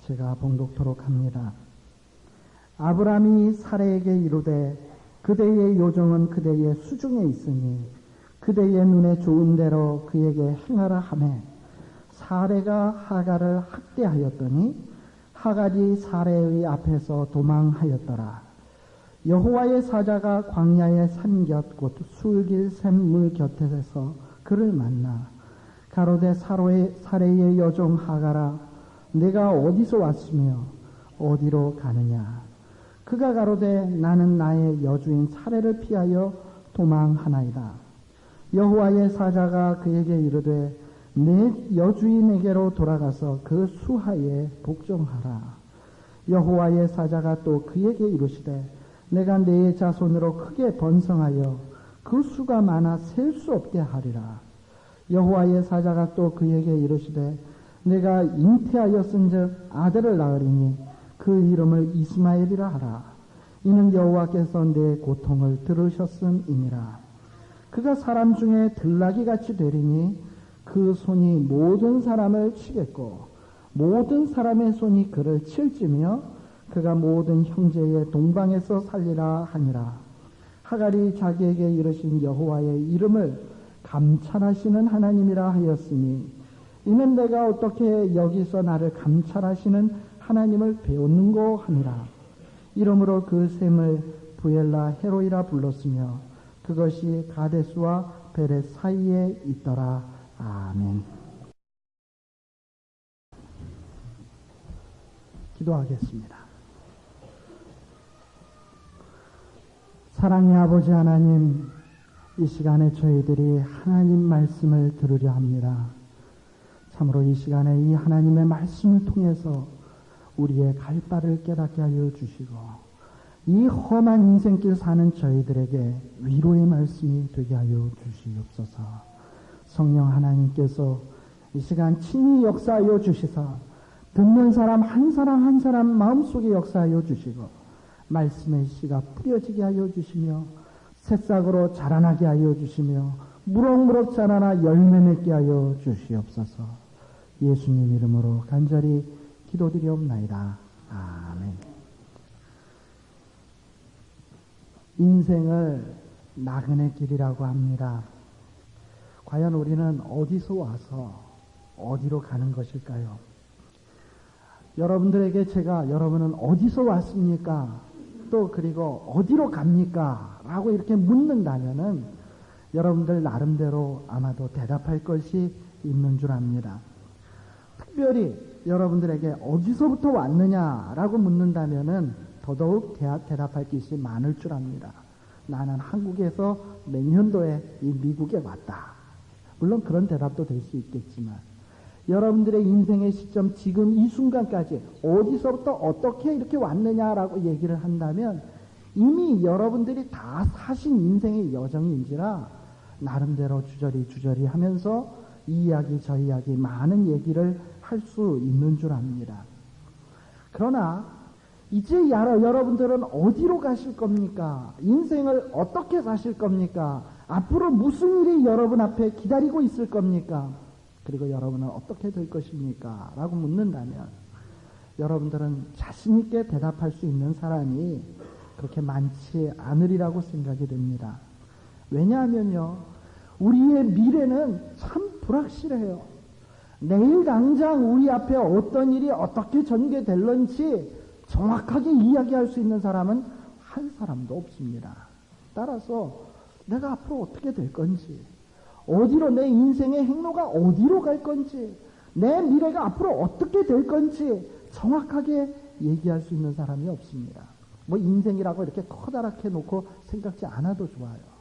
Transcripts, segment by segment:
제가 봉독토록 합니다. 아브라함이 사레에게 이르되 그대의 요정은 그대의 수중에 있으니 그대의 눈에 좋은 대로 그에게 행하라 하매 사레가 하갈을 학대하였더니 하갈이 사레의 앞에서 도망하였더라. 여호와의 사자가 광야의 산곁 곧 술길 샘물 곁에서 그를 만나 가로되 사레의 여종 하갈아 내가 어디서 왔으며 어디로 가느냐. 그가 가로되 나는 나의 여주인 사레를 피하여 도망하나이다. 여호와의 사자가 그에게 이르되 내 여주인에게로 돌아가서 그 수하에 복종하라. 여호와의 사자가 또 그에게 이르시되 내가 내 자손으로 크게 번성하여 그 수가 많아 셀 수 없게 하리라. 여호와의 사자가 또 그에게 이르시되 내가 잉태하였은즉 아들을 낳으리니 그 이름을 이스마엘이라 하라. 이는 여호와께서 내 고통을 들으셨음이니라. 그가 사람 중에 들나귀같이 되리니 그 손이 모든 사람을 치겠고 모든 사람의 손이 그를 칠지며 그가 모든 형제의 동방에서 살리라 하니라. 하갈이 자기에게 이르신 여호와의 이름을 감찰하시는 하나님이라 하였으니 이는 내가 어떻게 여기서 나를 감찰하시는 하나님을 배웠는고 하니라. 이러므로 그 샘을 부엘라 헤로이라 불렀으며 그것이 가데스와 베렛 사이에 있더라. 아멘. 기도하겠습니다. 사랑의 아버지 하나님, 이 시간에 저희들이 하나님 말씀을 들으려 합니다. 참으로 이 시간에 이 하나님의 말씀을 통해서 우리의 갈 바를 깨닫게 하여 주시고 이 험한 인생길 사는 저희들에게 위로의 말씀이 되게 하여 주시옵소서. 성령 하나님께서 이 시간 친히 역사하여 주시사 듣는 사람 한 사람 한 사람 마음속에 역사하여 주시고 말씀의 씨가 뿌려지게 하여 주시며 새싹으로 자라나게 하여 주시며 무럭무럭 자라나 열매 맺게 하여 주시옵소서. 예수님 이름으로 간절히 기도드리옵나이다. 아멘. 인생을 나그네 길이라고 합니다. 과연 우리는 어디서 와서 어디로 가는 것일까요? 여러분들에게 제가 여러분은 어디서 왔습니까? 또 그리고 어디로 갑니까? 라고 이렇게 묻는다면은 여러분들 나름대로 아마도 대답할 것이 있는 줄 압니다. 특별히 여러분들에게 어디서부터 왔느냐라고 묻는다면은 더더욱 대답할 것이 많을 줄 압니다. 나는 한국에서 몇 년도에 이 미국에 왔다. 물론 그런 대답도 될 수 있겠지만 여러분들의 인생의 시점 지금 이 순간까지 어디서부터 어떻게 이렇게 왔느냐라고 얘기를 한다면 이미 여러분들이 다 사신 인생의 여정인지라 나름대로 주저리 하면서 이 이야기 저 이야기 많은 얘기를 할 수 있는 줄 압니다. 그러나 이제 여러분들은 어디로 가실 겁니까? 인생을 어떻게 사실 겁니까? 앞으로 무슨 일이 여러분 앞에 기다리고 있을 겁니까? 그리고 여러분은 어떻게 될 것입니까? 라고 묻는다면 여러분들은 자신 있게 대답할 수 있는 사람이 그렇게 많지 않으리라고 생각이 됩니다. 왜냐하면요, 우리의 미래는 참 불확실해요. 내일 당장 우리 앞에 어떤 일이 어떻게 전개될런지 정확하게 이야기할 수 있는 사람은 한 사람도 없습니다. 따라서 내가 앞으로 어떻게 될 건지, 어디로 내 인생의 행로가 어디로 갈 건지, 내 미래가 앞으로 어떻게 될 건지 정확하게 얘기할 수 있는 사람이 없습니다. 뭐 인생이라고 이렇게 커다랗게 놓고 생각지 않아도 좋아요.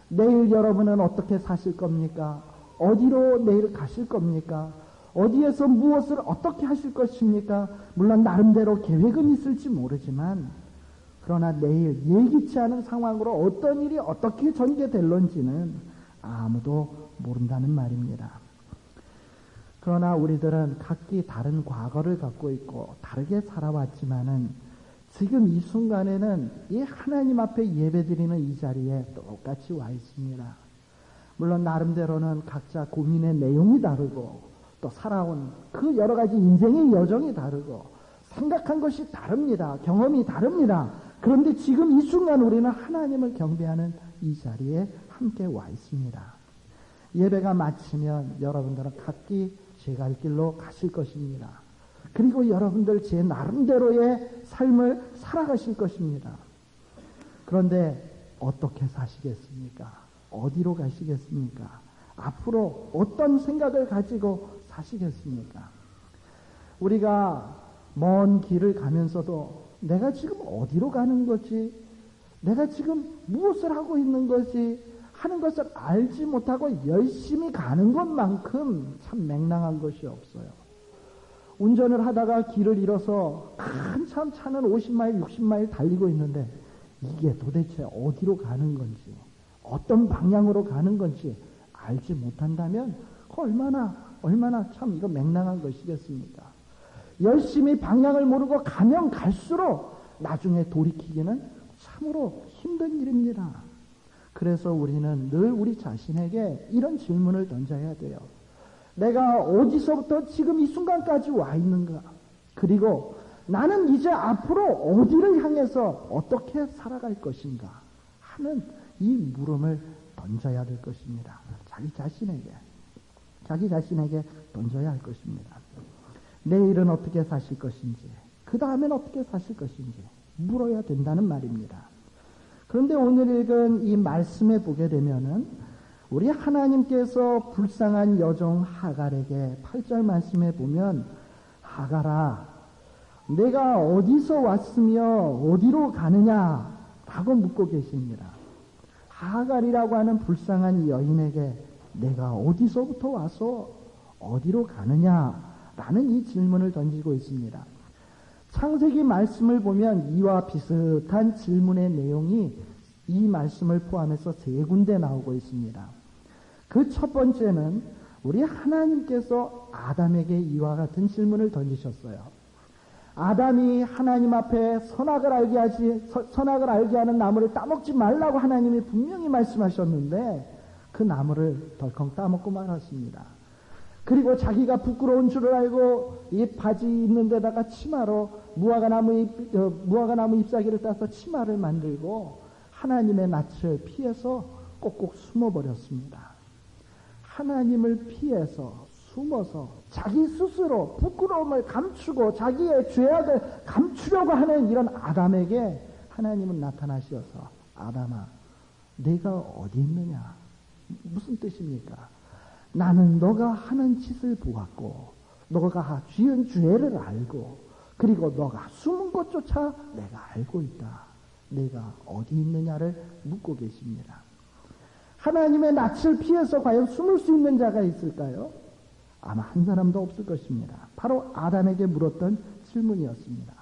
내일 여러분은 어떻게 사실 겁니까? 어디로 내일 가실 겁니까? 어디에서 무엇을 어떻게 하실 것입니까? 물론 나름대로 계획은 있을지 모르지만 그러나 내일 예기치 않은 상황으로 어떤 일이 어떻게 전개될런지는 아무도 모른다는 말입니다. 그러나 우리들은 각기 다른 과거를 갖고 있고 다르게 살아왔지만은 지금 이 순간에는 이 하나님 앞에 예배드리는 이 자리에 똑같이 와 있습니다. 물론 나름대로는 각자 고민의 내용이 다르고 또 살아온 그 여러 가지 인생의 여정이 다르고 생각한 것이 다릅니다. 경험이 다릅니다. 그런데 지금 이 순간 우리는 하나님을 경배하는 이 자리에 함께 와 있습니다. 예배가 마치면 여러분들은 각기 제 갈 길로 가실 것입니다. 그리고 여러분들 제 나름대로의 삶을 살아가실 것입니다. 그런데 어떻게 사시겠습니까? 어디로 가시겠습니까? 앞으로 어떤 생각을 가지고 사시겠습니까? 우리가 먼 길을 가면서도 내가 지금 어디로 가는 거지? 내가 지금 무엇을 하고 있는 거지? 하는 것을 알지 못하고 열심히 가는 것만큼 참 맹랑한 것이 없어요. 운전을 하다가 길을 잃어서 한참 차는 50마일, 60마일 달리고 있는데 이게 도대체 어디로 가는 건지, 어떤 방향으로 가는 건지 알지 못한다면 얼마나 참 이거 맹랑한 것이겠습니까? 열심히 방향을 모르고 가면 갈수록 나중에 돌이키기는 참으로 힘든 일입니다. 그래서 우리는 늘 우리 자신에게 이런 질문을 던져야 돼요. 내가 어디서부터 지금 이 순간까지 와 있는가? 그리고 나는 이제 앞으로 어디를 향해서 어떻게 살아갈 것인가? 하는 이 물음을 던져야 될 것입니다. 자기 자신에게 던져야 할 것입니다. 내일은 어떻게 사실 것인지, 그 다음엔 어떻게 사실 것인지 물어야 된다는 말입니다. 그런데 오늘 읽은 이 말씀에 보게 되면은 우리 하나님께서 불쌍한 여종 하갈에게 8절 말씀에 보면 하갈아 내가 어디서 왔으며 어디로 가느냐라고 묻고 계십니다. 하갈이라고 하는 불쌍한 여인에게 내가 어디서부터 와서 어디로 가느냐라는 이 질문을 던지고 있습니다. 창세기 말씀을 보면 이와 비슷한 질문의 내용이 이 말씀을 포함해서 3군데 나오고 있습니다. 그 첫 번째는 우리 하나님께서 아담에게 이와 같은 질문을 던지셨어요. 아담이 하나님 앞에 선악을 알게 하는 나무를 따먹지 말라고 하나님이 분명히 말씀하셨는데 그 나무를 덜컹 따먹고 말았습니다. 그리고 자기가 부끄러운 줄을 알고 이 바지 입는 데다가 치마로 무화과나무 잎사귀를 따서 치마를 만들고 하나님의 낯을 피해서 꼭꼭 숨어버렸습니다. 하나님을 피해서 숨어서 자기 스스로 부끄러움을 감추고 자기의 죄악을 감추려고 하는 이런 아담에게 하나님은 나타나셔서 아담아 내가 어디 있느냐? 무슨 뜻입니까? 나는 너가 하는 짓을 보았고 너가 지은 죄를 알고 그리고 너가 숨은 것조차 내가 알고 있다. 내가 어디 있느냐를 묻고 계십니다. 하나님의 낯을 피해서 과연 숨을 수 있는 자가 있을까요? 아마 한 사람도 없을 것입니다. 바로 아담에게 물었던 질문이었습니다.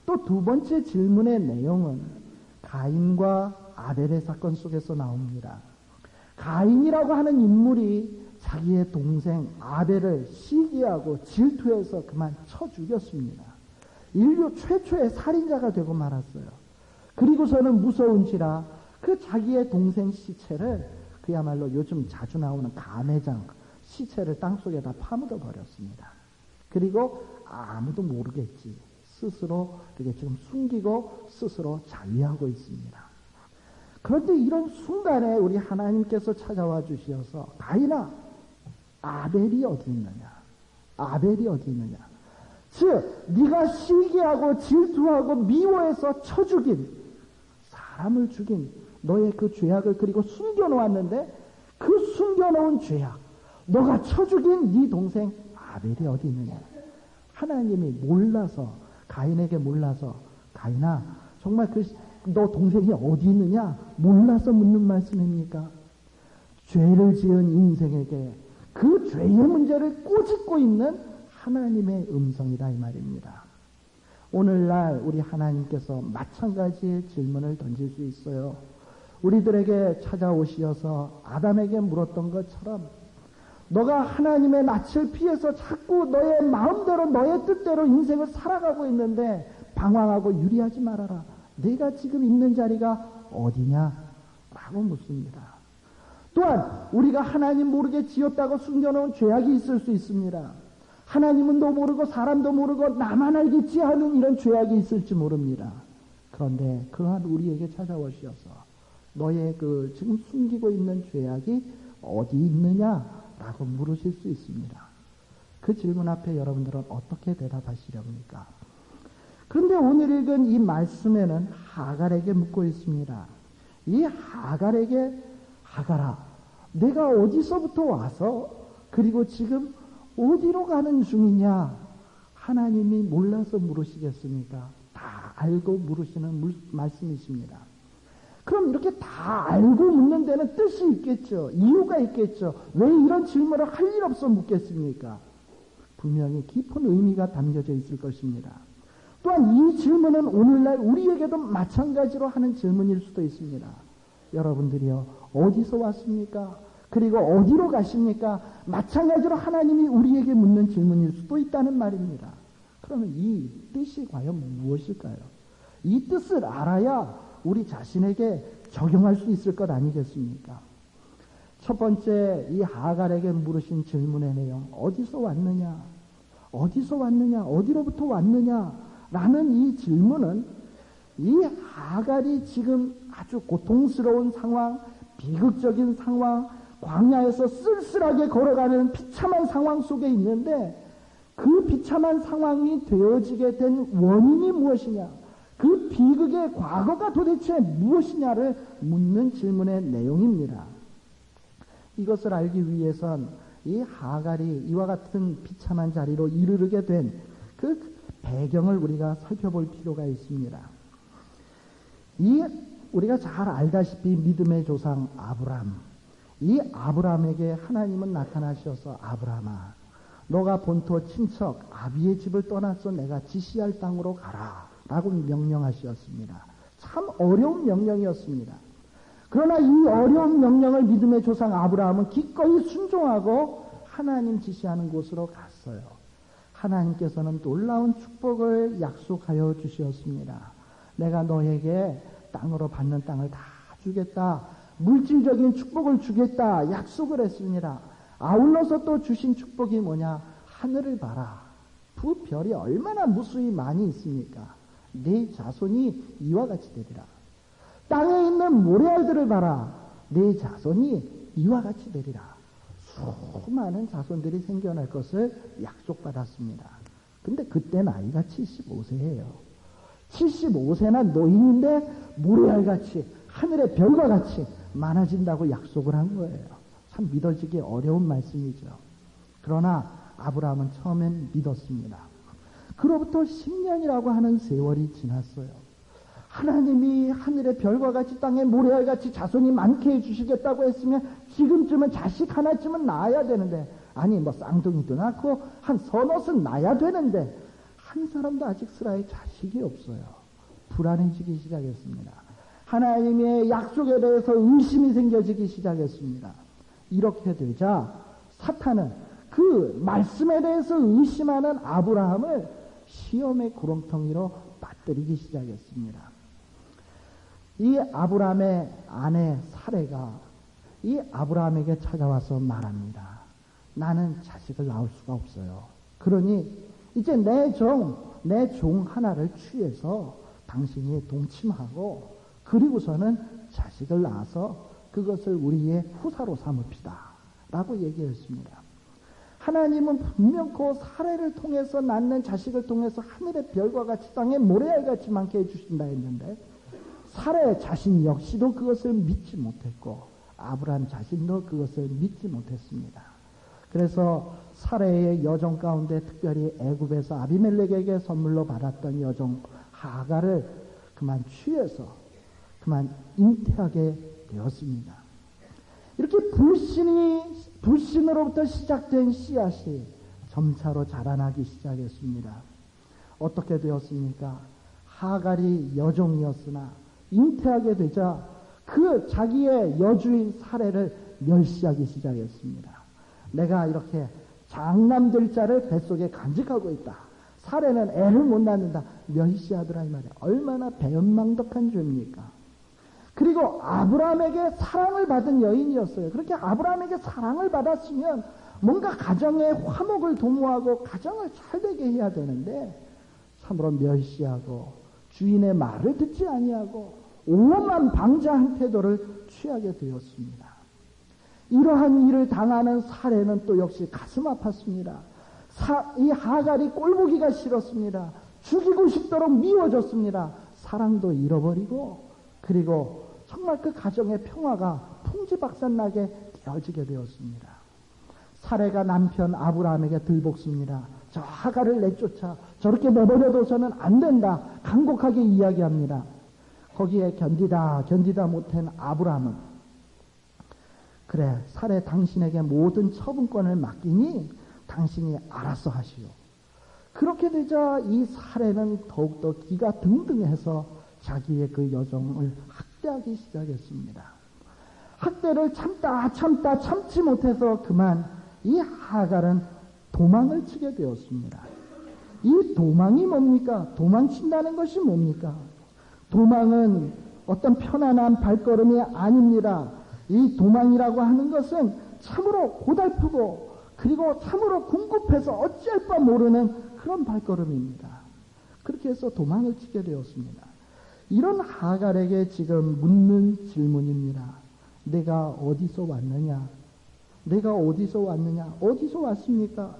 또 두 번째 질문의 내용은 가인과 아벨의 사건 속에서 나옵니다. 가인이라고 하는 인물이 자기의 동생 아벨을 시기하고 질투해서 그만 쳐 죽였습니다. 인류 최초의 살인자가 되고 말았어요. 그리고서는 무서운지라 그 자기의 동생 시체를 그야말로 요즘 자주 나오는 가매장 시체를 땅속에다 파묻어 버렸습니다. 그리고 아무도 모르겠지. 스스로 이렇게 지금 숨기고 스스로 자위하고 있습니다. 그런데 이런 순간에 우리 하나님께서 찾아와 주셔서 가인아 아벨이 어디 있느냐? 아벨이 어디 있느냐? 즉 네가 시기하고 질투하고 미워해서 쳐 죽인 사람을 죽인 너의 그 죄악을 그리고 숨겨놓았는데 그 숨겨놓은 죄악 너가 쳐 죽인 네 동생 아벨이 어디 있느냐? 하나님이 몰라서 가인에게 몰라서 가인아 정말 너 동생이 어디 있느냐? 몰라서 묻는 말씀입니까? 죄를 지은 인생에게 그 죄의 문제를 꼬집고 있는 하나님의 음성이다 이 말입니다. 오늘날 우리 하나님께서 마찬가지의 질문을 던질 수 있어요. 우리들에게 찾아오시어서 아담에게 물었던 것처럼 너가 하나님의 낯을 피해서 자꾸 너의 마음대로 너의 뜻대로 인생을 살아가고 있는데 방황하고 유리하지 말아라. 내가 지금 있는 자리가 어디냐? 라고 묻습니다. 또한 우리가 하나님 모르게 지었다고 숨겨놓은 죄악이 있을 수 있습니다. 하나님은도 모르고 사람도 모르고 나만 알겠지 하는 이런 죄악이 있을지 모릅니다. 그런데 그러한 우리에게 찾아오셔서 너의 그 지금 숨기고 있는 죄악이 어디 있느냐라고 물으실 수 있습니다. 그 질문 앞에 여러분들은 어떻게 대답하시렵니까? 그런데 오늘 읽은 이 말씀에는 하갈에게 묻고 있습니다. 이 하갈에게 하갈아, 내가 어디서부터 와서 그리고 지금 어디로 가는 중이냐? 하나님이 몰라서 물으시겠습니까? 다 알고 물으시는 말씀이십니다. 그럼 이렇게 다 알고 묻는 데는 뜻이 있겠죠. 이유가 있겠죠. 왜 이런 질문을 할 일 없어 묻겠습니까? 분명히 깊은 의미가 담겨져 있을 것입니다. 또한 이 질문은 오늘날 우리에게도 마찬가지로 하는 질문일 수도 있습니다. 여러분들이요, 어디서 왔습니까? 그리고 어디로 가십니까? 마찬가지로 하나님이 우리에게 묻는 질문일 수도 있다는 말입니다. 그러면 이 뜻이 과연 무엇일까요? 이 뜻을 알아야 우리 자신에게 적용할 수 있을 것 아니겠습니까? 첫 번째, 이 하갈에게 물으신 질문의 내용, 어디서 왔느냐? 어디서 왔느냐? 어디로부터 왔느냐? 라는 이 질문은 이 하갈이 지금 아주 고통스러운 상황, 비극적인 상황, 광야에서 쓸쓸하게 걸어가는 비참한 상황 속에 있는데 그 비참한 상황이 되어지게 된 원인이 무엇이냐, 그 비극의 과거가 도대체 무엇이냐를 묻는 질문의 내용입니다. 이것을 알기 위해선 이 하갈이 이와 같은 비참한 자리로 이르게 된 그 배경을 우리가 살펴볼 필요가 있습니다. 우리가 잘 알다시피 믿음의 조상 아브람, 이 아브람에게 하나님은 나타나셔서 아브람아, 너가 본토 친척 아비의 집을 떠나서 내가 지시할 땅으로 가라 라고 명령하셨습니다. 참 어려운 명령이었습니다. 그러나 이 어려운 명령을 믿음의 조상 아브라함은 기꺼이 순종하고 하나님 지시하는 곳으로 갔어요. 하나님께서는 놀라운 축복을 약속하여 주셨습니다. 내가 너에게 땅으로 받는 땅을 다 주겠다. 물질적인 축복을 주겠다. 약속을 했습니다. 아울러서 또 주신 축복이 뭐냐? 하늘을 봐라. 그 별이 얼마나 무수히 많이 있습니까? 네 자손이 이와 같이 되리라. 땅에 있는 모래알들을 봐라. 네 자손이 이와 같이 되리라. 수많은 자손들이 생겨날 것을 약속받았습니다. 근데 그때 나이가 75세예요. 75세나 노인인데 모래알같이 하늘의 별과 같이 많아진다고 약속을 한 거예요. 참 믿어지기 어려운 말씀이죠. 그러나 아브라함은 처음엔 믿었습니다. 그로부터 10년이라고 하는 세월이 지났어요. 하나님이 하늘의 별과 같이 땅에 모래알같이 자손이 많게 해주시겠다고 했으면 지금쯤은 자식 하나쯤은 낳아야 되는데, 아니 뭐 쌍둥이도 낳고 한 서너은 낳아야 되는데 한 사람도 아직 스라에 자식이 없어요. 불안해지기 시작했습니다. 하나님의 약속에 대해서 의심이 생겨지기 시작했습니다. 이렇게 되자 사탄은 그 말씀에 대해서 의심하는 아브라함을 시험의 구렁텅이로 빠뜨리기 시작했습니다. 이 아브라함의 아내 사레가 이 아브라함에게 찾아와서 말합니다. 나는 자식을 낳을 수가 없어요. 그러니 이제 내 종 하나를 취해서 당신이 동침하고 그리고서는 자식을 낳아서 그것을 우리의 후사로 삼읍시다 라고 얘기했습니다. 하나님은 분명코 사례를 통해서 낳는 자식을 통해서 하늘의 별과 같이 땅에 모래알같이 많게 해주신다 했는데 사례 자신 역시도 그것을 믿지 못했고 아브라함 자신도 그것을 믿지 못했습니다. 그래서 사례의 여종 가운데 특별히 애굽에서 아비멜렉에게 선물로 받았던 여종 하갈을 그만 취해서 그만 잉태하게 되었습니다. 이렇게 불신으로부터 시작된 씨앗이 점차로 자라나기 시작했습니다. 어떻게 되었습니까? 하갈이 여종이었으나 잉태하게 되자 그 자기의 여주인 사례를 멸시하기 시작했습니다. 내가 이렇게 장남될 자를 뱃속에 간직하고 있다. 사례는 애를 못 낳는다. 멸시하더라 이 말이야. 얼마나 배은망덕한 죄입니까? 그리고 아브라함에게 사랑을 받은 여인이었어요. 그렇게 아브라함에게 사랑을 받았으면 뭔가 가정의 화목을 도모하고 가정을 잘되게 해야 되는데 참으로 멸시하고 주인의 말을 듣지 아니하고 오만 방자한 태도를 취하게 되었습니다. 이러한 일을 당하는 사례는 또 역시 가슴 아팠습니다. 이 하갈이 꼴보기가 싫었습니다. 죽이고 싶도록 미워졌습니다. 사랑도 잃어버리고 그리고 정말 그 가정의 평화가 풍지박산나게 깨어지게 되었습니다. 사례가 남편 아브라함에게 들볶습니다. 저 하갈을 내쫓아 저렇게 내버려둬서는 안 된다. 간곡하게 이야기합니다. 거기에 견디다 못한 아브라함은 그래 사례 당신에게 모든 처분권을 맡기니 당신이 알아서 하시오. 그렇게 되자 이 사례는 더욱더 기가 등등해서 자기의 그 여종을 학대하기 시작했습니다. 학대를 참지 못해서 그만 이 하갈은 도망을 치게 되었습니다. 이 도망이 뭡니까? 도망친다는 것이 뭡니까? 도망은 어떤 편안한 발걸음이 아닙니다. 이 도망이라고 하는 것은 참으로 고달프고 그리고 참으로 궁급해서 어찌할 바 모르는 그런 발걸음입니다. 그렇게 해서 도망을 치게 되었습니다. 이런 하갈에게 지금 묻는 질문입니다. 내가 어디서 왔느냐? 내가 어디서 왔느냐? 어디서 왔습니까?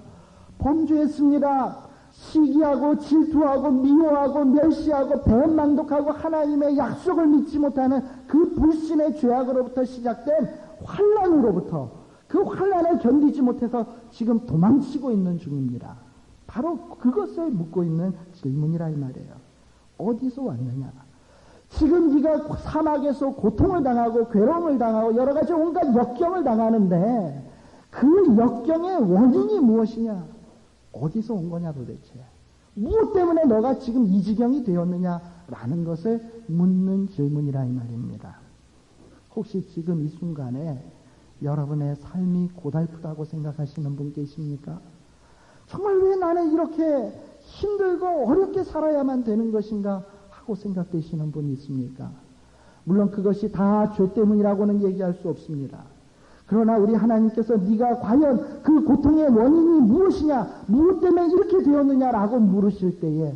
범죄했습니다. 시기하고 질투하고 미워하고 멸시하고 배은망덕하고 하나님의 약속을 믿지 못하는 그 불신의 죄악으로부터 시작된 환난으로부터 그 환난을 견디지 못해서 지금 도망치고 있는 중입니다. 바로 그것을 묻고 있는 질문이라 이 말이에요. 어디서 왔느냐? 지금 네가 사막에서 고통을 당하고 괴로움을 당하고 여러 가지 온갖 역경을 당하는데 그 역경의 원인이 무엇이냐? 어디서 온 거냐 도대체? 무엇 때문에 너가 지금 이 지경이 되었느냐라는 것을 묻는 질문이라 이 말입니다. 혹시 지금 이 순간에 여러분의 삶이 고달프다고 생각하시는 분 계십니까? 정말 왜 나는 이렇게 힘들고 어렵게 살아야만 되는 것인가 하고 생각되시는 분이 있습니까? 물론 그것이 다 죄 때문이라고는 얘기할 수 없습니다. 그러나 우리 하나님께서 네가 과연 그 고통의 원인이 무엇이냐, 무엇 때문에 이렇게 되었느냐라고 물으실 때에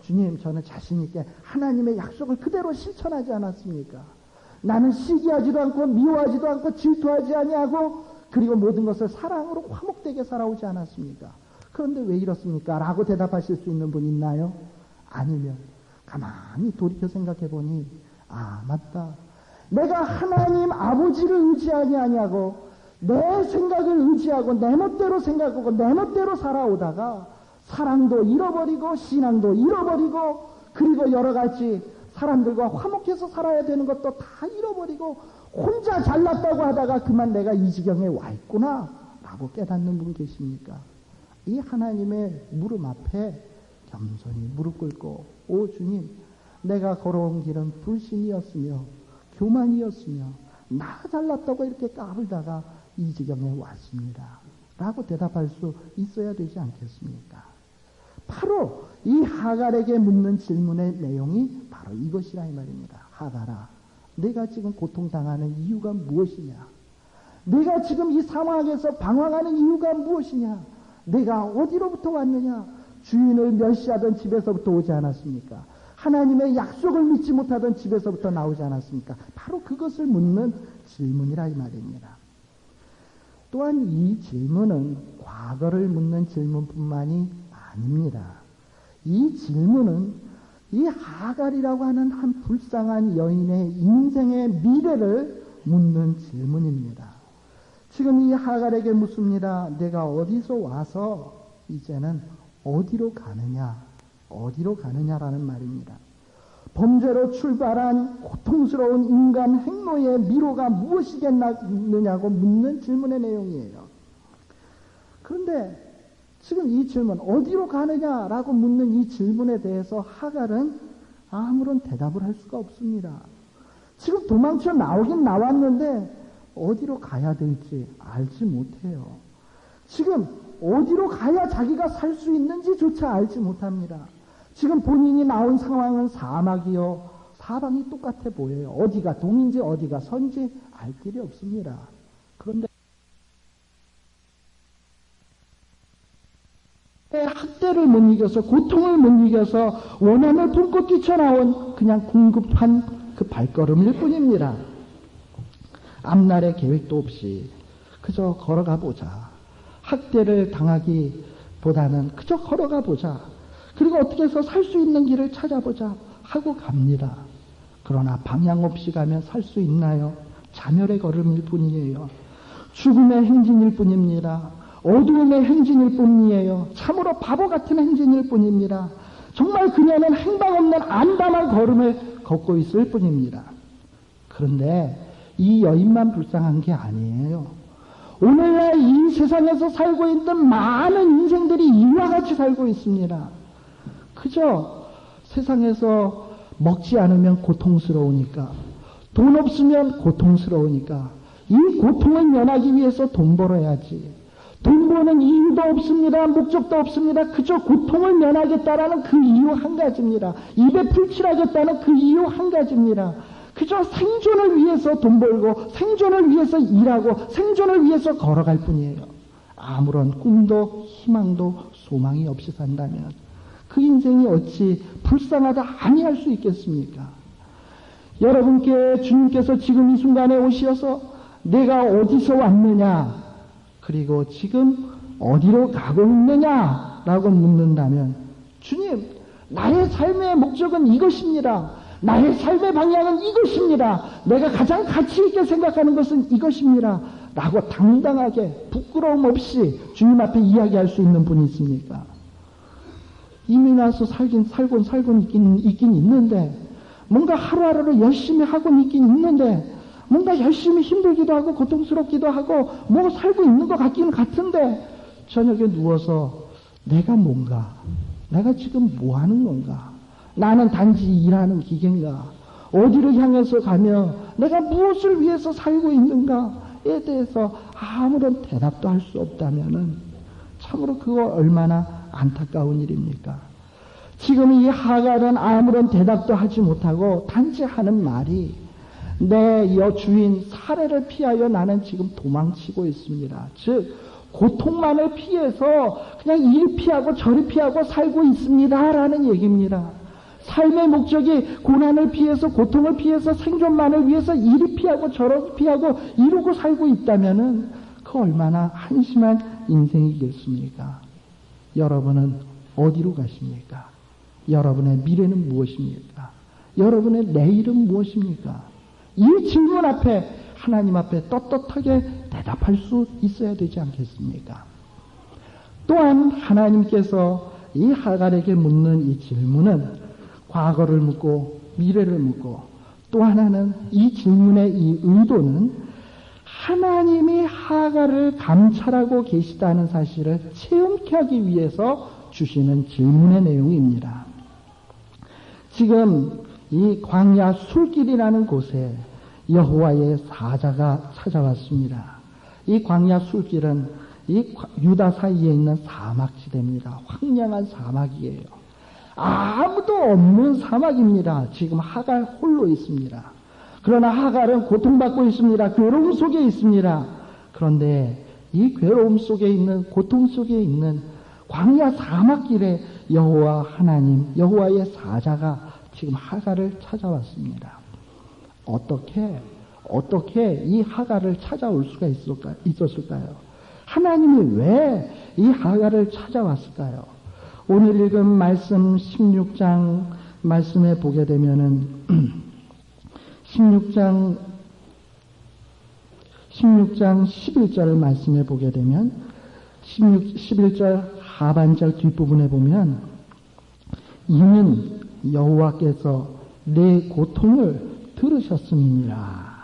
주님, 저는 자신 있게 하나님의 약속을 그대로 실천하지 않았습니까? 나는 시기하지도 않고 미워하지도 않고 질투하지 아니하고 그리고 모든 것을 사랑으로 화목되게 살아오지 않았습니까? 그런데 왜 이렇습니까? 라고 대답하실 수 있는 분 있나요? 아니면 가만히 돌이켜 생각해 보니 아 맞다. 내가 하나님 아버지를 의지하지 아니하고 내 생각을 의지하고 내 멋대로 생각하고 내 멋대로 살아오다가 사랑도 잃어버리고 신앙도 잃어버리고 그리고 여러 가지 사람들과 화목해서 살아야 되는 것도 다 잃어버리고 혼자 잘났다고 하다가 그만 내가 이 지경에 와 있구나 라고 깨닫는 분 계십니까? 이 하나님의 무릎 앞에 겸손히 무릎 꿇고 오 주님, 내가 걸어온 길은 불신이었으며 교만이었으며 나 잘났다고 이렇게 까불다가 이 지경에 왔습니다 라고 대답할 수 있어야 되지 않겠습니까? 바로 이 하갈에게 묻는 질문의 내용이 바로 이것이라 이 말입니다. 하갈아, 내가 지금 고통당하는 이유가 무엇이냐? 내가 지금 이 상황에서 방황하는 이유가 무엇이냐? 내가 어디로부터 왔느냐? 주인을 멸시하던 집에서부터 오지 않았습니까? 하나님의 약속을 믿지 못하던 집에서부터 나오지 않았습니까? 바로 그것을 묻는 질문이라 이 말입니다. 또한 이 질문은 과거를 묻는 질문뿐만이 아닙니다. 이 질문은 이 하갈이라고 하는 한 불쌍한 여인의 인생의 미래를 묻는 질문입니다. 지금 이 하갈에게 묻습니다. 내가 어디서 와서 이제는 어디로 가느냐? 어디로 가느냐라는 말입니다. 범죄로 출발한 고통스러운 인간 행로의 미로가 무엇이겠느냐고 묻는 질문의 내용이에요. 그런데 지금 이 질문, 어디로 가느냐라고 묻는 이 질문에 대해서 하갈은 아무런 대답을 할 수가 없습니다. 지금 도망쳐 나오긴 나왔는데 어디로 가야 될지 알지 못해요. 지금 어디로 가야 자기가 살 수 있는지조차 알지 못합니다. 지금 본인이 나온 상황은 사막이요. 사방이 똑같아 보여요. 어디가 동인지 어디가 선지 알 길이 없습니다. 그런데 학대를 못 이겨서, 고통을 못 이겨서 원한을 품고 뛰쳐나온 그냥 궁급한 그 발걸음일 뿐입니다. 앞날의 계획도 없이 그저 걸어가 보자. 학대를 당하기보다는 그저 걸어가 보자. 그리고 어떻게 해서 살 수 있는 길을 찾아보자 하고 갑니다. 그러나 방향 없이 가면 살 수 있나요? 자멸의 걸음일 뿐이에요. 죽음의 행진일 뿐입니다. 어두움의 행진일 뿐이에요. 참으로 바보 같은 행진일 뿐입니다. 정말 그녀는 행방 없는 암담한 걸음을 걷고 있을 뿐입니다. 그런데 이 여인만 불쌍한 게 아니에요. 오늘날 이 세상에서 살고 있는 많은 인생들이 이와 같이 살고 있습니다. 그저 세상에서 먹지 않으면 고통스러우니까, 돈 없으면 고통스러우니까, 이 고통을 면하기 위해서 돈 벌어야지. 돈 버는 이유도 없습니다. 목적도 없습니다. 그저 고통을 면하겠다라는 그 이유 한 가지입니다. 입에 풀칠하겠다는 그 이유 한 가지입니다. 그저 생존을 위해서 돈 벌고, 생존을 위해서 일하고, 생존을 위해서 걸어갈 뿐이에요. 아무런 꿈도 희망도 소망이 없이 산다면 그 인생이 어찌 불쌍하다 아니할 수 있겠습니까? 여러분께 주님께서 지금 이 순간에 오셔서 내가 어디서 왔느냐, 그리고 지금 어디로 가고 있느냐라고 묻는다면, 주님, 나의 삶의 목적은 이것입니다. 나의 삶의 방향은 이것입니다. 내가 가장 가치 있게 생각하는 것은 이것입니다. 라고 당당하게 부끄러움 없이 주님 앞에 이야기할 수 있는 분이 있습니까? 이미 나서 살긴 있긴 있는데, 뭔가 하루하루를 열심히 하고는 있긴 있는데, 뭔가 열심히 힘들기도 하고 고통스럽기도 하고 뭐 살고 있는 것 같기는 같은데, 저녁에 누워서 내가 뭔가, 내가 지금 뭐 하는 건가, 나는 단지 일하는 기계인가, 어디를 향해서 가며 내가 무엇을 위해서 살고 있는가에 대해서 아무런 대답도 할 수 없다면은 참으로 그거 얼마나 안타까운 일입니까? 지금 이 하갈은 아무런 대답도 하지 못하고 단지 하는 말이, 내 여주인 사례를 피하여 나는 지금 도망치고 있습니다. 즉 고통만을 피해서 그냥 이리 피하고 저리 피하고 살고 있습니다 라는 얘기입니다. 삶의 목적이 고난을 피해서, 고통을 피해서, 생존만을 위해서 이리 피하고 저리 피하고 이러고 살고 있다면은 그 얼마나 한심한 인생이겠습니까? 여러분은 어디로 가십니까? 여러분의 미래는 무엇입니까? 여러분의 내일은 무엇입니까? 이 질문 앞에, 하나님 앞에 떳떳하게 대답할 수 있어야 되지 않겠습니까? 또한 하나님께서 이 하갈에게 묻는 이 질문은 과거를 묻고 미래를 묻고, 또 하나는 이 질문의 이 의도는 하나님이 하갈을 감찰하고 계시다는 사실을 체험케 하기 위해서 주시는 질문의 내용입니다. 지금 이 광야 술길이라는 곳에 여호와의 사자가 찾아왔습니다. 이 광야 술길은 이 유다 사이에 있는 사막지대입니다. 황량한 사막이에요. 아무도 없는 사막입니다. 지금 하갈 홀로 있습니다. 그러나 하갈은 고통받고 있습니다. 괴로움 속에 있습니다. 그런데 이 괴로움 속에 있는, 고통 속에 있는 광야 사막길에 여호와 하나님, 여호와의 사자가 지금 하갈을 찾아왔습니다. 어떻게 이 하갈을 찾아올 수가 있었을까요? 하나님이 왜 이 하갈을 찾아왔을까요? 오늘 읽은 말씀 16장 말씀에 보게 되면은 16장 11절 말씀에 보게 되면 11절 하반절 뒷부분에 보면, 이는 여호와께서 내 고통을 들으셨음이니라.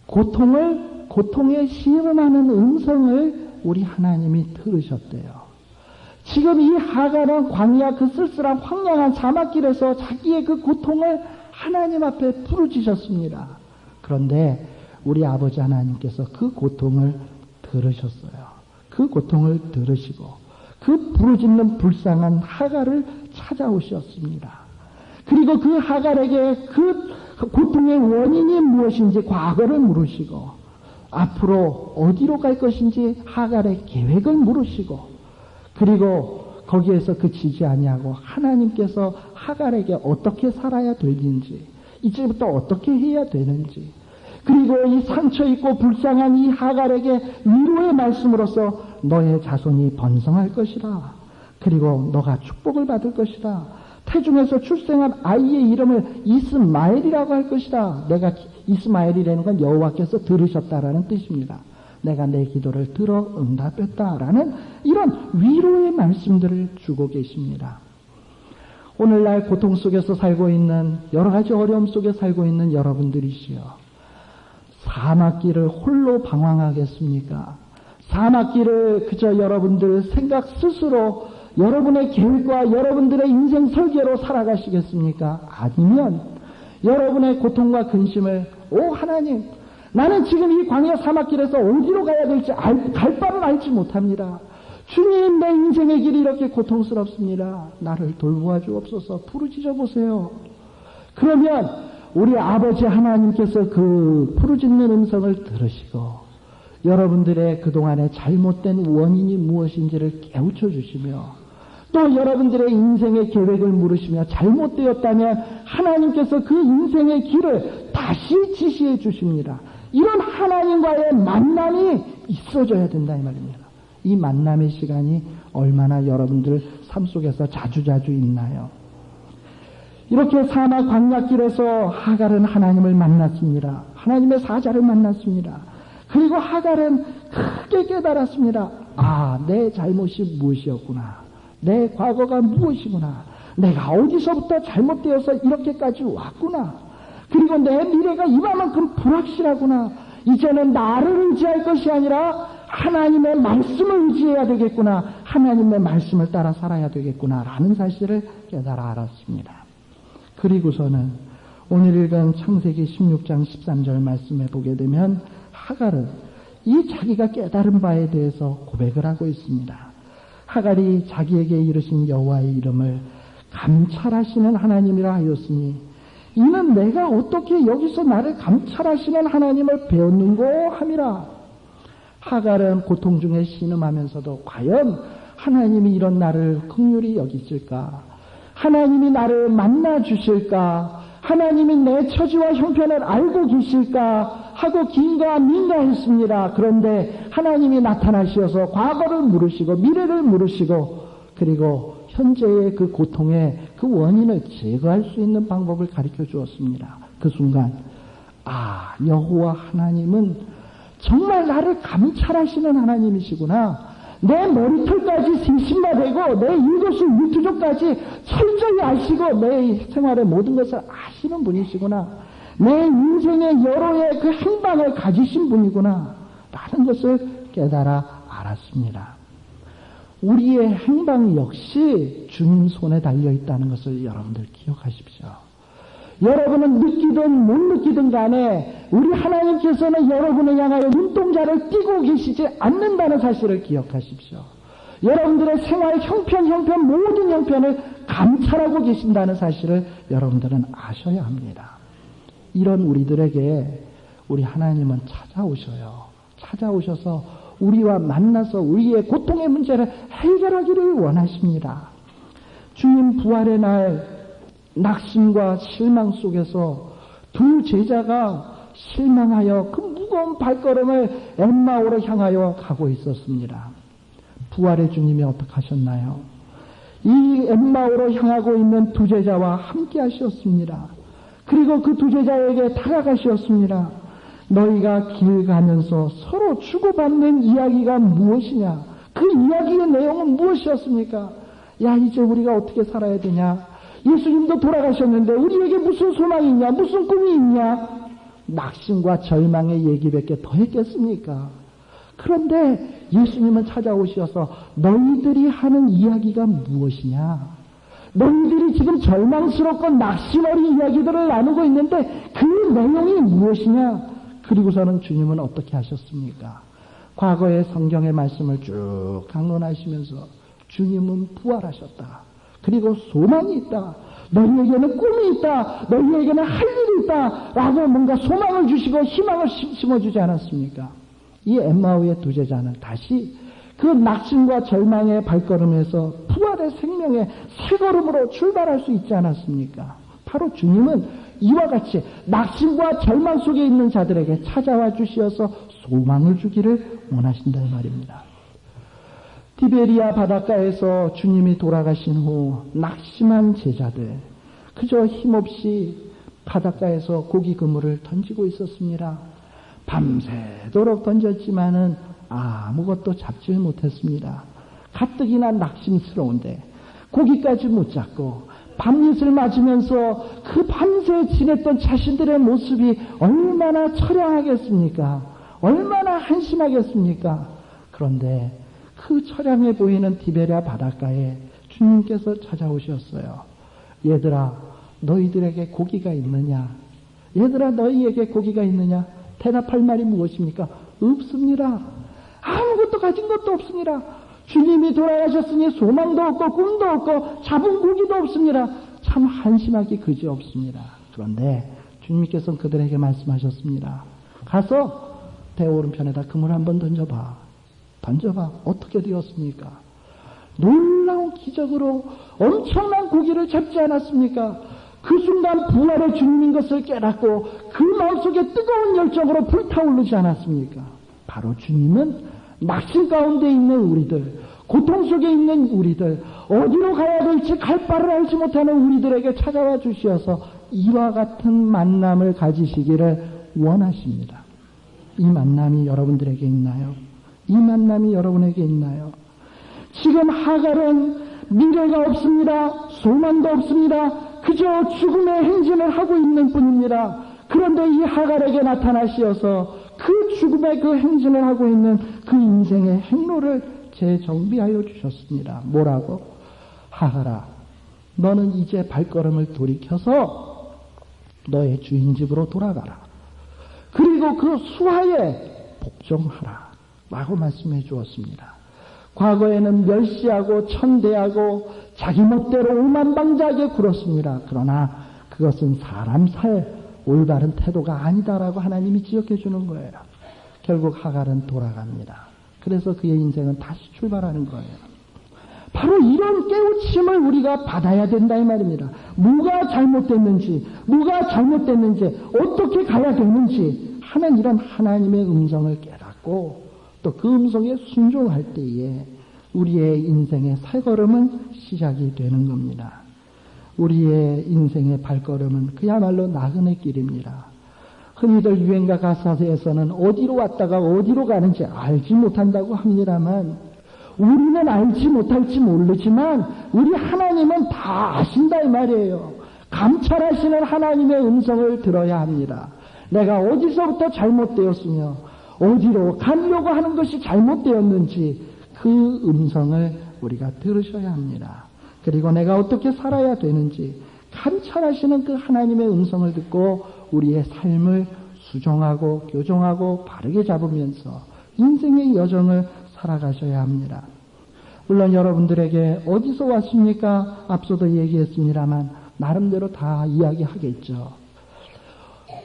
고통에 시험하는 음성을 우리 하나님이 들으셨대요. 지금 이 하갈은 광야 그 쓸쓸한 황량한 사막길에서 자기의 그 고통을 하나님 앞에 부르짖었습니다. 그런데 우리 아버지 하나님께서 그 고통을 들으셨어요. 그 고통을 들으시고 그 부르짖는 불쌍한 하갈을 찾아오셨습니다. 그리고 그 하갈에게 그 고통의 원인이 무엇인지 과거를 물으시고, 앞으로 어디로 갈 것인지 하갈의 계획을 물으시고, 그리고 거기에서 그치지 아니하고 하나님께서 하갈에게 어떻게 살아야 되는지, 이제부터 어떻게 해야 되는지, 그리고 이 상처 있고 불쌍한 이 하갈에게 위로의 말씀으로써 너의 자손이 번성할 것이라. 그리고 너가 축복을 받을 것이다. 태중에서 출생한 아이의 이름을 이스마엘이라고 할 것이다. 내가 이스마엘이라는 건 여호와께서 들으셨다라는 뜻입니다. 내가 내 기도를 들어 응답했다라는 이런 위로의 말씀들을 주고 계십니다. 오늘날 고통 속에서 살고 있는, 여러 가지 어려움 속에 살고 있는 여러분들이시여, 사막길을 홀로 방황하겠습니까? 사막길을 그저 여러분들 생각 스스로 여러분의 계획과 여러분들의 인생 설계로 살아가시겠습니까? 아니면 여러분의 고통과 근심을, 오 하나님, 나는 지금 이 광야 사막길에서 어디로 가야 될지 갈 바를 알지 못합니다. 주님, 내 인생의 길이 이렇게 고통스럽습니다. 나를 돌보아 주옵소서. 부르짖어 보세요. 그러면 우리 아버지 하나님께서 그 부르짖는 음성을 들으시고 여러분들의 그동안의 잘못된 원인이 무엇인지를 깨우쳐 주시며, 또 여러분들의 인생의 계획을 물으시며 잘못되었다면 하나님께서 그 인생의 길을 다시 지시해 주십니다. 이런 하나님과의 만남이 있어져야 된다 이 말입니다. 이 만남의 시간이 얼마나 여러분들 삶 속에서 자주자주 있나요? 이렇게 사막 광야길에서 하갈은 하나님을 만났습니다. 하나님의 사자를 만났습니다. 그리고 하갈은 크게 깨달았습니다. 아, 내 잘못이 무엇이었구나. 내 과거가 무엇이구나. 내가 어디서부터 잘못되어서 이렇게까지 왔구나. 그리고 내 미래가 이만큼 불확실하구나. 이제는 나를 의지할 것이 아니라 하나님의 말씀을 의지해야 되겠구나. 하나님의 말씀을 따라 살아야 되겠구나. 라는 사실을 깨달아 알았습니다. 그리고서는 오늘 읽은 창세기 16장 13절 말씀에 보게 되면 하갈은 이 자기가 깨달은 바에 대해서 고백을 하고 있습니다. 하갈이 자기에게 이르신 여호와의 이름을 감찰하시는 하나님이라 하였으니 이는 내가 어떻게 여기서 나를 감찰하시는 하나님을 배웠는고 함이라. 하갈은 고통 중에 신음하면서도 과연 하나님이 이런 나를 긍휼히 여기실까? 하나님이 나를 만나 주실까? 하나님이 내 처지와 형편을 알고 계실까? 하고 긴가민가했습니다. 그런데 하나님이 나타나시어서 과거를 물으시고 미래를 물으시고 그리고 현재의 그 고통의 그 원인을 제거할 수 있는 방법을 가르쳐 주었습니다. 그 순간 아, 여호와 하나님은 정말 나를 감찰하시는 하나님이시구나. 내 머리털까지 세심화되고 내 이것을 유투족까지 철저히 아시고 내 생활의 모든 것을 아시는 분이시구나. 내 인생의 여러의 그 행방을 가지신 분이구나 라는 것을 깨달아 알았습니다. 우리의 행방 역시 주님 손에 달려있다는 것을 여러분들 기억하십시오. 여러분은 느끼든 못 느끼든 간에 우리 하나님께서는 여러분을 향하여 눈동자를 띄고 계시지 않는다는 사실을 기억하십시오. 여러분들의 생활 형편 모든 형편을 감찰하고 계신다는 사실을 여러분들은 아셔야 합니다. 이런 우리들에게 우리 하나님은 찾아오셔서 우리와 만나서 우리의 고통의 문제를 해결하기를 원하십니다. 주님 부활의 날 낙심과 실망 속에서 두 제자가 실망하여 그 무거운 발걸음을 엠마오로 향하여 가고 있었습니다. 부활의 주님이 어떻게 하셨나요? 이 엠마오로 향하고 있는 두 제자와 함께 하셨습니다. 그리고 그 두 제자에게 다가가셨습니다. 너희가 길 가면서 서로 주고받는 이야기가 무엇이냐? 그 이야기의 내용은 무엇이었습니까? 야, 이제 우리가 어떻게 살아야 되냐? 예수님도 돌아가셨는데 우리에게 무슨 소망이 있냐? 무슨 꿈이 있냐? 낙심과 절망의 얘기밖에 더 했겠습니까? 그런데 예수님은 찾아오셔서 너희들이 하는 이야기가 무엇이냐? 너희들이 지금 절망스럽고 낙심 어린 이야기들을 나누고 있는데 그 내용이 무엇이냐? 그리고서는 주님은 어떻게 하셨습니까? 과거의 성경의 말씀을 쭉 강론하시면서 주님은 부활하셨다. 그리고 소망이 있다. 너희에게는 꿈이 있다. 너희에게는 할 일이 있다. 라고 뭔가 소망을 주시고 희망을 심어주지 않았습니까? 이 엠마오의 두 제자는 다시 그 낙심과 절망의 발걸음에서 부활의 생명의 새 걸음으로 출발할 수 있지 않았습니까? 바로 주님은 이와 같이 낙심과 절망 속에 있는 자들에게 찾아와 주시어서 소망을 주기를 원하신다 이 말입니다. 디베리아 바닷가에서 주님이 돌아가신 후 낙심한 제자들, 그저 힘없이 바닷가에서 고기 그물을 던지고 있었습니다. 밤새도록 던졌지만은 아무것도 잡지 못했습니다. 가뜩이나 낙심스러운데 고기까지 못 잡고 밤낮을 맞으면서 그 밤새 지냈던 자신들의 모습이 얼마나 처량하겠습니까? 얼마나 한심하겠습니까? 그런데 그 처량해 보이는 디베랴 바닷가에 주님께서 찾아오셨어요. 얘들아, 너희들에게 고기가 있느냐? 얘들아, 너희에게 고기가 있느냐? 대답할 말이 무엇입니까? 없습니다. 아무것도 가진 것도 없습니다. 주님이 돌아가셨으니 소망도 없고 꿈도 없고 잡은 고기도 없습니다. 참 한심하기 그지없습니다. 그런데 주님께서는 그들에게 말씀하셨습니다. 가서 배 오른편에다 그물 한번 던져봐. 어떻게 되었습니까? 놀라운 기적으로 엄청난 고기를 잡지 않았습니까? 그 순간 부활의 주님인 것을 깨닫고 그 마음속에 뜨거운 열정으로 불타오르지 않았습니까? 바로 주님은 낙심 가운데 있는 우리들, 고통 속에 있는 우리들, 어디로 가야 될지 갈 바를 알지 못하는 우리들에게 찾아와 주시어서 이와 같은 만남을 가지시기를 원하십니다. 이 만남이 여러분들에게 있나요? 이 만남이 여러분에게 있나요? 지금 하갈은 미래가 없습니다. 소망도 없습니다. 그저 죽음의 행진을 하고 있는 뿐입니다. 그런데 이 하갈에게 나타나시어서 그 죽음의 그 행진을 하고 있는 그 인생의 행로를 재정비하여 주셨습니다. 뭐라고? 하갈아, 너는 이제 발걸음을 돌이켜서 너의 주인 집으로 돌아가라. 그리고 그 수하에 복종하라. 라고 말씀해 주었습니다. 과거에는 멸시하고 천대하고 자기 멋대로 오만방자하게 굴었습니다. 그러나 그것은 사람 살 올바른 태도가 아니다라고 하나님이 지적해 주는 거예요. 결국 하갈은 돌아갑니다. 그래서 그의 인생은 다시 출발하는 거예요. 바로 이런 깨우침을 우리가 받아야 된다 이 말입니다. 뭐가 잘못됐는지, 어떻게 가야 되는지 하는 이런 하나님의 음성을 깨닫고 또 그 음성에 순종할 때에 우리의 인생의 살걸음은 시작이 되는 겁니다. 우리의 인생의 발걸음은 그야말로 나그네 길입니다. 흔히들 유행가 가사에서는 어디로 왔다가 어디로 가는지 알지 못한다고 합니다만 우리는 알지 못할지 모르지만 우리 하나님은 다 아신다 이 말이에요. 감찰하시는 하나님의 음성을 들어야 합니다. 내가 어디서부터 잘못되었으며 어디로 가려고 하는 것이 잘못되었는지 그 음성을 우리가 들으셔야 합니다. 그리고 내가 어떻게 살아야 되는지 감찰하시는 그 하나님의 음성을 듣고 우리의 삶을 수정하고 교정하고 바르게 잡으면서 인생의 여정을 살아가셔야 합니다. 물론 여러분들에게 어디서 왔습니까? 앞서도 얘기했습니다만 나름대로 다 이야기하겠죠.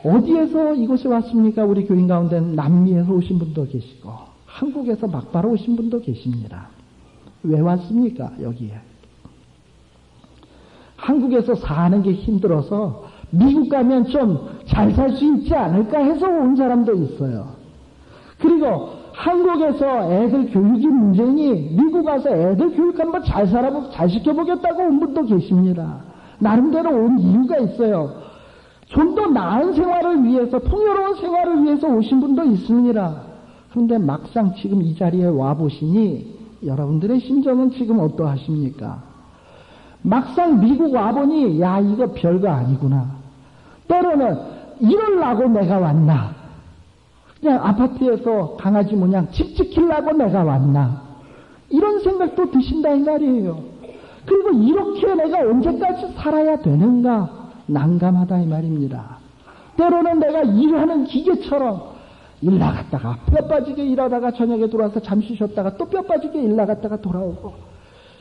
어디에서 이곳에 왔습니까? 우리 교인 가운데 남미에서 오신 분도 계시고 한국에서 막바로 오신 분도 계십니다. 왜 왔습니까? 여기에. 한국에서 사는 게 힘들어서 미국 가면 좀 잘 살 수 있지 않을까 해서 온 사람도 있어요. 그리고 한국에서 애들 교육이 문제니 미국 가서 애들 교육 한번 잘 시켜보겠다고 온 분도 계십니다. 나름대로 온 이유가 있어요. 좀 더 나은 생활을 위해서, 풍요로운 생활을 위해서 오신 분도 있습니다. 그런데 막상 지금 이 자리에 와보시니 여러분들의 심정은 지금 어떠하십니까? 막상 미국 와보니 야 이거 별거 아니구나. 때로는 이러려고 내가 왔나? 그냥 아파트에서 강아지 모양 집 지키려고 내가 왔나? 이런 생각도 드신다 이 말이에요. 그리고 이렇게 내가 언제까지 살아야 되는가? 난감하다 이 말입니다. 때로는 내가 일하는 기계처럼 일 나갔다가 뼈 빠지게 일하다가 저녁에 들어와서 잠시 쉬었다가 또 뼈 빠지게 일 나갔다가 돌아오고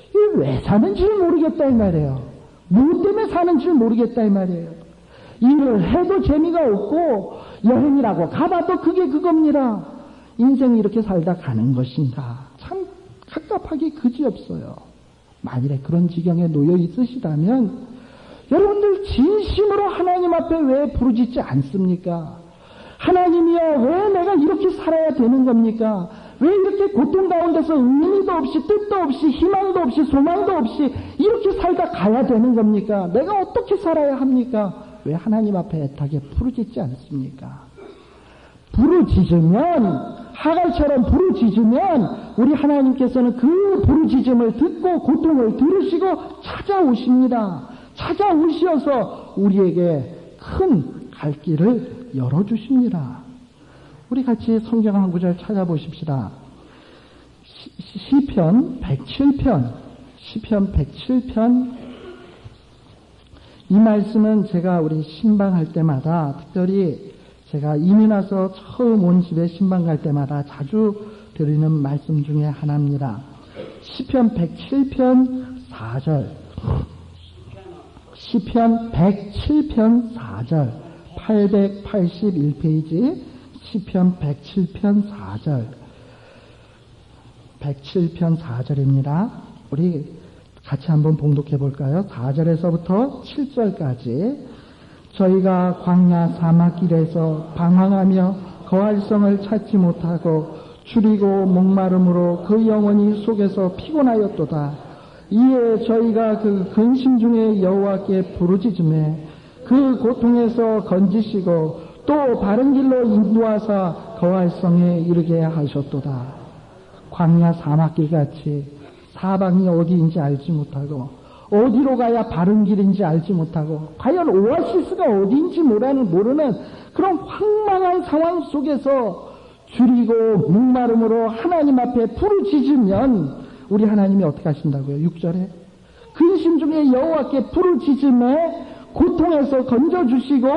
이게 왜 사는지를 모르겠다 이 말이에요. 뭐 때문에 사는지를 모르겠다 이 말이에요. 일을 해도 재미가 없고 여행이라고 가봐도 그게 그겁니다. 인생이 이렇게 살다 가는 것인가? 참 갑갑하기 그지없어요. 만일에 그런 지경에 놓여 있으시다면 여러분들 진심으로 하나님 앞에 왜 부르짖지 않습니까? 하나님이여, 왜 내가 이렇게 살아야 되는 겁니까? 왜 이렇게 고통 가운데서 의미도 없이 뜻도 없이 희망도 없이 소망도 없이 이렇게 살다 가야 되는 겁니까? 내가 어떻게 살아야 합니까? 왜 하나님 앞에 애타게 부르짖지 않습니까? 부르짖으면, 하갈처럼 부르짖으면 우리 하나님께서는 그 부르짖음을 듣고 고통을 들으시고 찾아오십니다. 찾아오셔서 우리에게 큰 갈 길을 열어주십니다. 우리 같이 성경 한 구절 찾아보십시다. 시편 107편, 시편 107편. 이 말씀은 제가 우리 신방할 때마다, 특별히 제가 이민 와서 처음 온 집에 신방 갈 때마다 자주 드리는 말씀 중에 하나입니다. 시편 107편 4절. 시편 107편 4절. 881페이지 시편 107편 4절. 107편 4절입니다. 우리 같이 한번 봉독해 볼까요? 4절에서부터 7절까지. 저희가 광야 사막길에서 방황하며 거할 성을 찾지 못하고 줄이고 목마름으로 그 영혼이 속에서 피곤하였도다. 이에 저희가 그 근심 중에 여호와께 부르짖으매 그 고통에서 건지시고 또 바른 길로 인도하사 거할 성에 이르게 하셨도다. 광야 사막길같이 사방이 어디인지 알지 못하고 어디로 가야 바른 길인지 알지 못하고 과연 오아시스가 어디인지 모르는 그런 황망한 상황 속에서 줄이고 목마름으로 하나님 앞에 부르짖으면 우리 하나님이 어떻게 하신다고요? 6절에 근심 중에 여호와께 부르짖음에 고통에서 건져주시고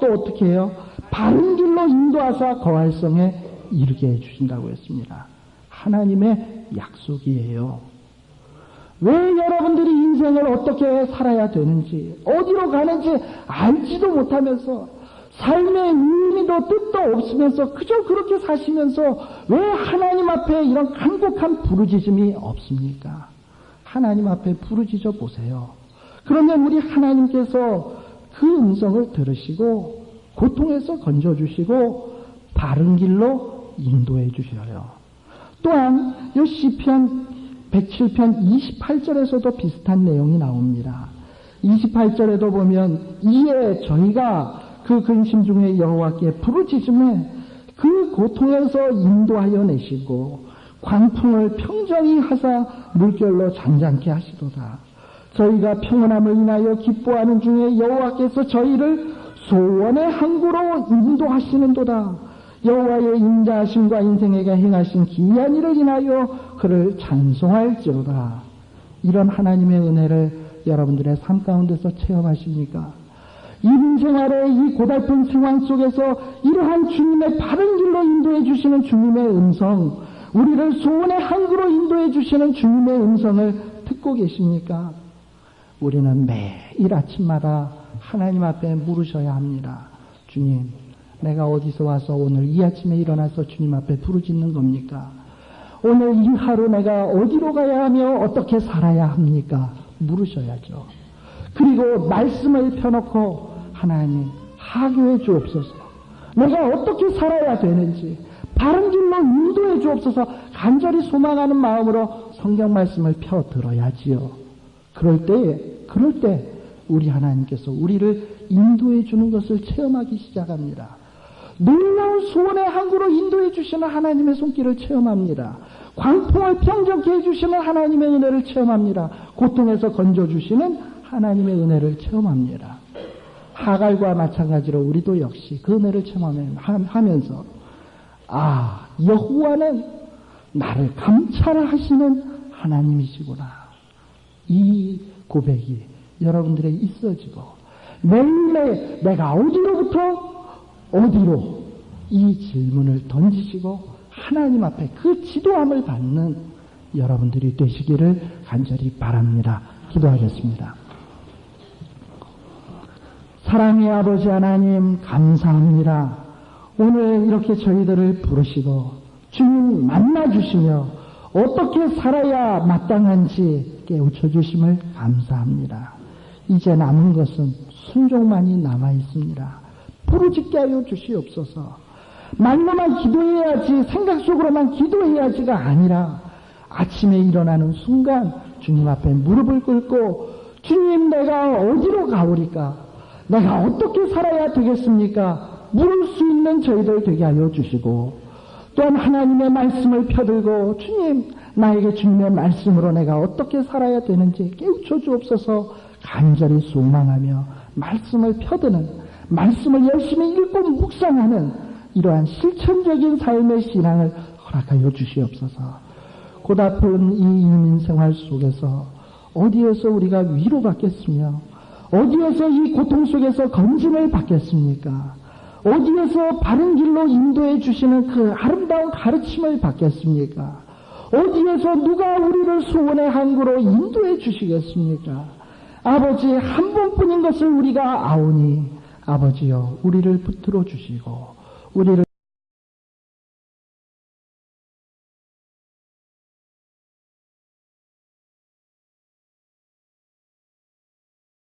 또 어떻게 해요? 바른 길로 인도하사 거할 성에 이르게 해주신다고 했습니다. 하나님의 약속이에요. 왜 여러분들이 인생을 어떻게 살아야 되는지, 어디로 가는지 알지도 못하면서 삶의 의미도 뜻도 없으면서 그저 그렇게 사시면서 왜 하나님 앞에 이런 간곡한 부르짖음이 없습니까? 하나님 앞에 부르짖어 보세요. 그러면 우리 하나님께서 그 음성을 들으시고 고통에서 건져주시고 바른 길로 인도해 주셔요. 또한 이 시편 107편 28절에서도 비슷한 내용이 나옵니다. 28절에도 보면 이에 저희가 그 근심 중에 여호와께 부르짖음에 그 고통에서 인도하여 내시고 광풍을 평정히 하사 물결로 잔잔케 하시도다. 저희가 평온함을 인하여 기뻐하는 중에 여호와께서 저희를 소원의 항구로 인도하시는도다. 여호와의 인자하심과 인생에게 행하신 기이한 일을 인하여 그를 찬송할지로다. 이런 하나님의 은혜를 여러분들의 삶 가운데서 체험하십니까? 인생활의 이 고달픈 상황 속에서 이러한 주님의 바른 길로 인도해 주시는 주님의 음성, 우리를 소원의 항구로 인도해 주시는 주님의 음성을 듣고 계십니까? 우리는 매일 아침마다 하나님 앞에 물으셔야 합니다. 주님, 내가 어디서 와서 오늘 이 아침에 일어나서 주님 앞에 부르짖는 겁니까? 오늘 이 하루 내가 어디로 가야 하며 어떻게 살아야 합니까? 물으셔야죠. 그리고 말씀을 펴놓고 하나님 하교해 주옵소서. 내가 어떻게 살아야 되는지 바른 길로 인도해 주옵소서. 간절히 소망하는 마음으로 성경 말씀을 펴 들어야지요. 그럴 때 우리 하나님께서 우리를 인도해 주는 것을 체험하기 시작합니다. 놀라운 소원의 항구로 인도해 주시는 하나님의 손길을 체험합니다. 광풍을 평정케 해주시는 하나님의 은혜를 체험합니다. 고통에서 건져주시는 하나님의 은혜를 체험합니다. 하갈과 마찬가지로 우리도 역시 그 은혜를 체험하면서 여호와는 나를 감찰하시는 하나님이시구나. 이 고백이 여러분들에 있어지고 매일매일 내가 어디로부터 어디로 이 질문을 던지시고 하나님 앞에 그 지도함을 받는 여러분들이 되시기를 간절히 바랍니다. 기도하겠습니다. 사랑의 아버지 하나님 감사합니다. 오늘 이렇게 저희들을 부르시고 주님 만나주시며 어떻게 살아야 마땅한지 깨우쳐 주심을 감사합니다. 이제 남은 것은 순종만이 남아 있습니다. 부르짖게 하여 주시옵소서. 말로만 기도해야지, 생각 속으로만 기도해야지가 아니라 아침에 일어나는 순간 주님 앞에 무릎을 꿇고 주님, 내가 어디로 가오리까? 내가 어떻게 살아야 되겠습니까? 물을 수 있는 저희들 되게 하여 주시고, 또한 하나님의 말씀을 펴들고 주님, 나에게 주님의 말씀으로 내가 어떻게 살아야 되는지 깨우쳐 주옵소서 간절히 소망하며 말씀을 펴드는, 말씀을 열심히 읽고 묵상하는 이러한 실천적인 삶의 신앙을 허락하여 주시옵소서. 고달픈 이 이민생활 속에서 어디에서 우리가 위로받겠으며 어디에서 이 고통 속에서 건짐을 받겠습니까? 어디에서 바른 길로 인도해 주시는 그 아름다운 가르침을 받겠습니까? 어디에서 누가 우리를 소원의 항구로 인도해 주시겠습니까? 아버지, 한 번뿐인 것을 우리가 아오니 아버지여 우리를 붙들어 주시고 우리를